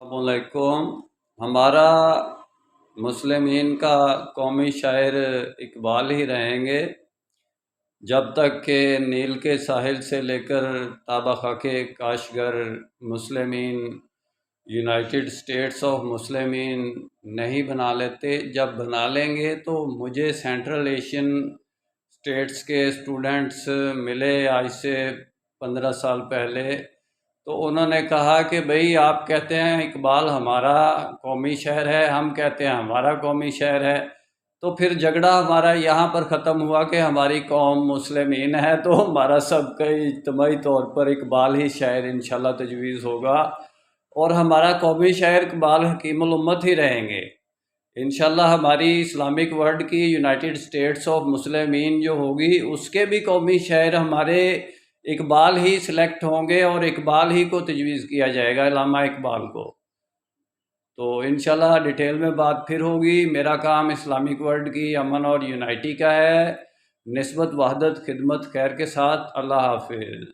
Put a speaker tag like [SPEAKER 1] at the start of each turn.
[SPEAKER 1] अस्सलामुअलैकुम। हमारा मुस्लिमीन का कौमी शायर इकबाल ही रहेंगे जब तक कि नील के साहिल से लेकर ताबा खाके काशगर मुस्लिमीन यूनाइटेड स्टेट्स ऑफ मुस्लिमीन नहीं बना लेते। जब बना लेंगे तो मुझे सेंट्रल एशियन स्टेट्स के स्टूडेंट्स मिले आज से 15 साल पहले, तो उन्होंने कहा कि भाई आप कहते हैं इकबाल हमारा कौमी शायर है, हम कहते हैं हमारा कौमी शायर है, तो फिर झगड़ा हमारा यहाँ पर ख़त्म हुआ कि हमारी कौम मुस्लिमीन है तो हमारा सबका इज्तिमाई तौर पर इकबाल ही शायर इंशाल्लाह तजवीज़ होगा और हमारा कौमी शायर इकबाल हकीमुल उम्मत ही रहेंगे इंशाल्लाह। हमारी इस्लामिक वर्ल्ड की यूनाइटेड स्टेट्स ऑफ मुस्लिमीन जो होगी उसके भी कौमी शायर हमारे इकबाल ही सिलेक्ट होंगे और इकबाल ही को तजवीज़ किया जाएगा, अल्लामा इकबाल को। तो इंशाल्लाह डिटेल में बात फिर होगी। मेरा काम इस्लामिक वर्ल्ड की अमन और यूनाइटी का है, निस्बत वहदत खिदमत खैर के साथ। अल्लाह हाफिज़।